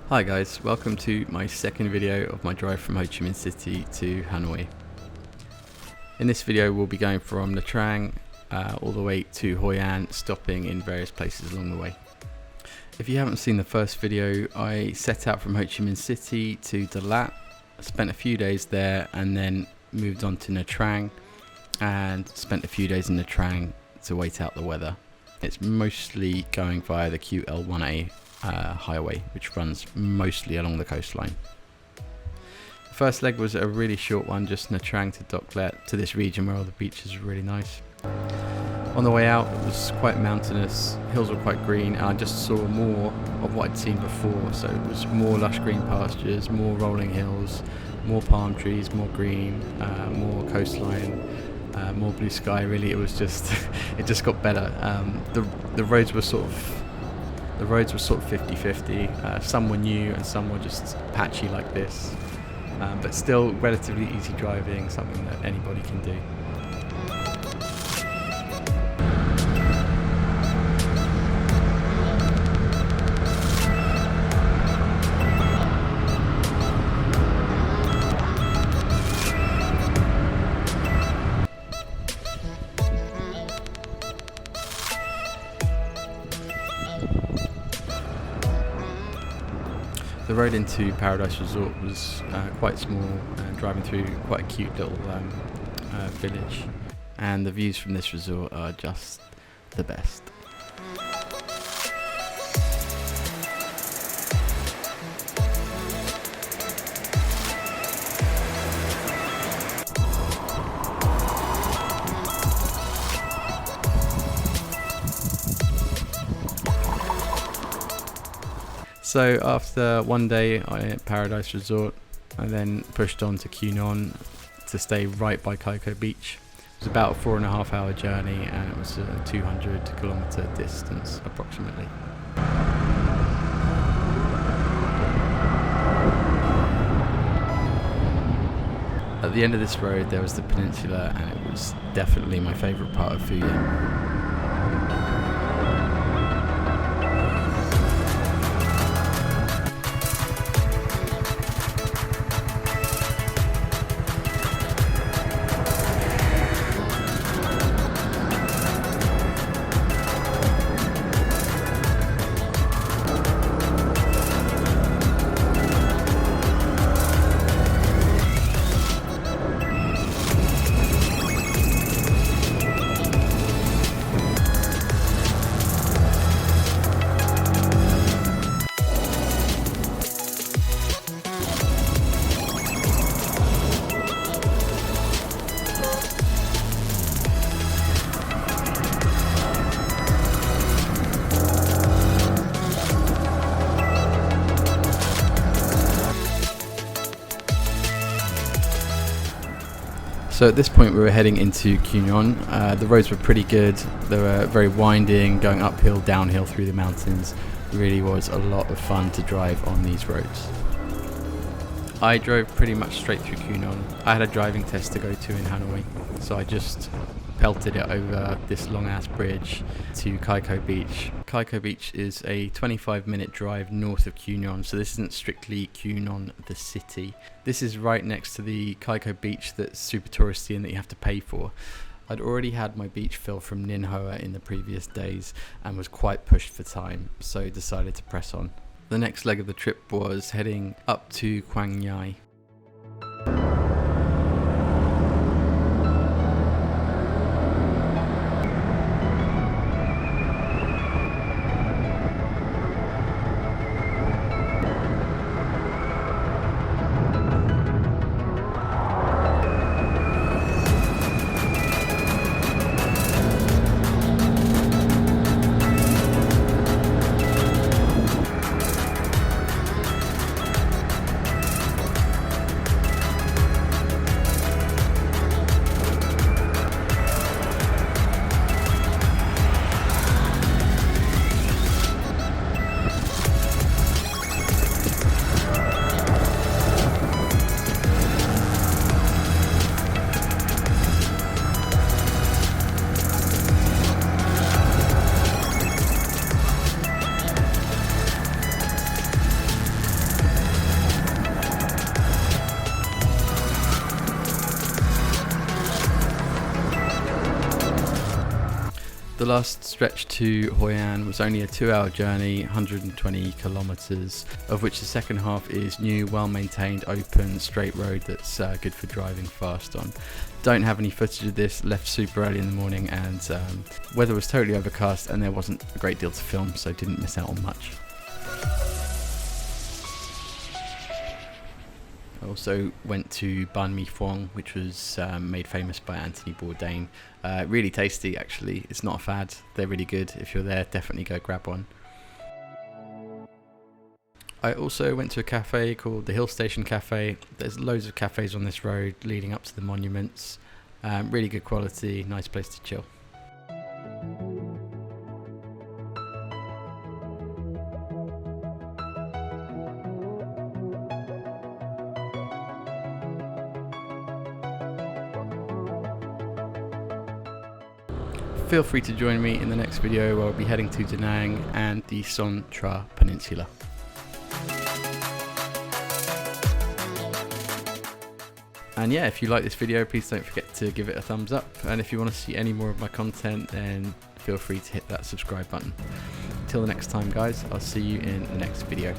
Hi guys, welcome to my second video of my drive from Ho Chi Minh City to Hanoi. In this video we'll be going from Nha Trang all the way to Hoi An, stopping in various places along the way. If you haven't seen the first video, I set out from Ho Chi Minh City to Dalat, spent a few days there and then moved on to Nha Trang and spent a few days in Nha Trang to wait out the weather. It's mostly going via the QL1A highway, which runs mostly along the coastline. The first leg was a really short one, just Nha Trang to Dok Let, to this region where all the beaches are really nice. On the way out it was quite mountainous, hills were quite green, and I just saw more of what I'd seen before. So it was more lush green pastures, more rolling hills, more palm trees, more green, more coastline, more blue sky. Really, it was just it just got better. The roads were sort of 50-50. Some were new and some were just patchy like this, but still relatively easy driving, something that anybody can do. The road into Paradise Resort was quite small, driving through quite a cute little village, and the views from this resort are just the best. So after one day at Paradise Resort, I then pushed on to Cunon to stay right by Kaiko Beach. It was about a 4.5 hour journey, and it was a 200-kilometer distance approximately. At the end of this road there was the peninsula, and it was definitely my favourite part of Phu Yen. So at this point we were heading into Cunon. The roads were pretty good. They were very winding, going uphill, downhill through the mountains. It really was a lot of fun to drive on these roads. I drove pretty much straight through Cunon. I had a driving test to go to in Hanoi, so I just pelted it over this long ass bridge to Kaiko Beach. Kaiko Beach is a 25-minute drive north of Cunon, so this isn't strictly Cunon the city. This is right next to the Kaiko Beach that's super touristy and that you have to pay for. I'd already had my beach fill from Ninh Hoa in the previous days and was quite pushed for time, so decided to press on. The next leg of the trip was heading up to Quang Ngai. The last stretch to Hoi An was only a 2-hour journey, 120 kilometers, of which the second half is new, well-maintained, open, straight road that's good for driving fast on. Don't have any footage of this, left super early in the morning, and weather was totally overcast and there wasn't a great deal to film, so didn't miss out on much. I also went to Banh Mi Phuong, which was made famous by Anthony Bourdain. Really tasty, actually. It's not a fad. They're really good. If you're there, definitely go grab one. I also went to a cafe called the Hill Station Cafe. There's loads of cafes on this road leading up to the monuments. Really good quality, nice place to chill. Feel free to join me in the next video where I'll be heading to Da Nang and the Son Tra Peninsula. And yeah, if you like this video, please don't forget to give it a thumbs up, and if you want to see any more of my content, then feel free to hit that subscribe button. Until the next time guys, I'll see you in the next video.